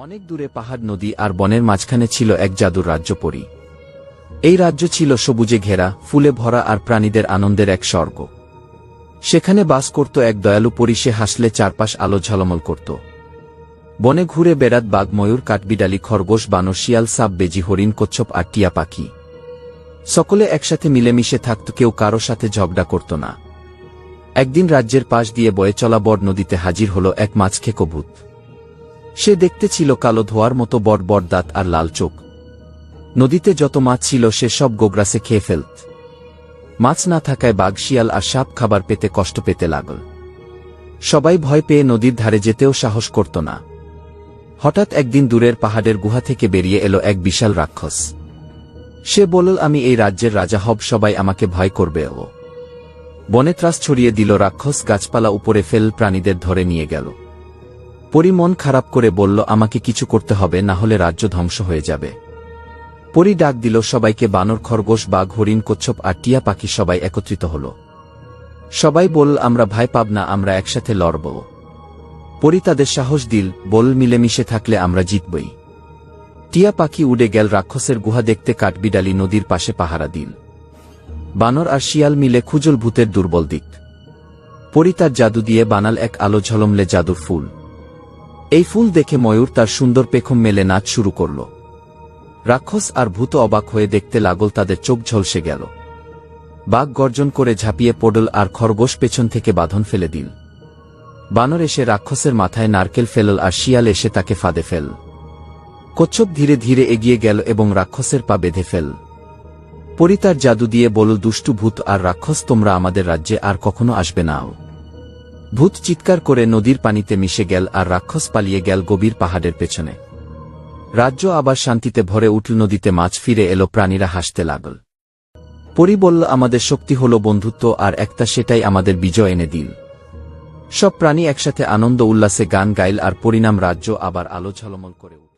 অনেক দূরে পাহাড়, নদী আর বনের মাঝখানে ছিল এক জাদুর রাজ্য পরী। এই রাজ্য ছিল সবুজে ঘেরা, ফুলে ভরা আর প্রাণীদের আনন্দের এক স্বর্গ। সেখানে বাস করত এক দয়ালু পরী। সে হাসলে চারপাশ আলো ঝলমল করত। বনে ঘুরে বেড়াত বাঘ, ময়ূর, কাঠবিড়ালি, খরগোশ, বানর, শিয়াল, সাপ, বেজি, হরিণ, কচ্ছপ আর টিয়া পাখি। সকলে একসাথে মিলেমিশে থাকত, কেউ কারো সাথে ঝগড়া করত না। একদিন রাজ্যের পাশ দিয়ে বয়ে চলা বড় নদীতে হাজির হল এক মাছখেকো ভূত। সে দেখতে ছিল কালো ধোঁয়ার মতো, বড় বড় দাঁত আর লাল চোখ। নদীতে যত মাছ ছিল সে সব গোগ্রাসে খেয়ে ফেলত। মাছ না থাকায় বাঘ, শিয়াল আর সাপ খাবার পেতে কষ্ট পেতে লাগল। সবাই ভয় পেয়ে নদীর ধারে যেতেও সাহস করত না। হঠাৎ একদিন দূরের পাহাড়ের গুহা থেকে বেরিয়ে এলো এক বিশাল রাক্ষস। সে বলল, আমি এই রাজ্যের রাজা হব, সবাই আমাকে ভয় করবে। ও বনে ত্রাস ছড়িয়ে দিল। রাক্ষস গাছপালা উপরে ফেল, প্রাণীদের ধরে নিয়ে গেল। পরী মন খারাপ করে বলল, আমাকে কিছু করতে হবে, না হলে রাজ্য ধ্বংস হয়ে যাবে। পরী ডাক দিল সবাইকে। বানর, খরগোশ, বাঘ, হরিণ, কচ্ছপ আর টিয়া পাখি সবাই একত্রিত হল। সবাই বলল, আমরা ভয় পাব না, আমরা একসাথে লড়ব। পরী তাদের সাহস দিল, বল, মিলেমিশে থাকলে আমরা জিতবই। টিয়া পাখি উড়ে গেল রাক্ষসের গুহা দেখতে। কাঠবিড়ালি নদীর পাশে পাহারা দিল। বানর আর শিয়াল মিলে খুঁজল ভূতের দুর্বল দিক। পরী তার জাদু দিয়ে বানাল এক আলো ঝলমলে জাদুর ফুল। এই ফুল দেখে ময়ূর তার সুন্দর পেখম মেলে নাচ শুরু করল। রাক্ষস আর ভূত অবাক হয়ে দেখতে লাগল, তাদের চোখ ঝলসে গেল। বাঘ গর্জন করে ঝাঁপিয়ে পড়ল আর খরগোশ পেছন থেকে বাঁধন ফেলে দিল। বানর এসে রাক্ষসের মাথায় নারকেল ফেলল আর শিয়াল এসে তাকে ফাঁদে ফেল। কচ্ছপ ধীরে ধীরে এগিয়ে গেল এবং রাক্ষসের পা বেঁধে ফেল। পরী তার জাদু দিয়ে বলল, দুষ্টু ভূত আর রাক্ষস, তোমরা আমাদের রাজ্যে আর কখনো আসবে না। ভূত চিৎকার করে নদীর পানিতে মিশে গেল আর রাক্ষস পালিয়ে গেল গভীর পাহাড়ের পেছনে। রাজ্য আবার শান্তিতে ভরে উঠল। নদীতে মাছ ফিরে এলো, প্রাণীরা হাসতে লাগল। পরী বলল, আমাদের শক্তি হল বন্ধুত্ব আর একতা, সেটাই আমাদের বিজয় এনে দিল। সব প্রাণী একসাথে আনন্দ উল্লাসে গান গাইল আর পরিণাম রাজ্য আবার আলো ঝলমল করে উঠল।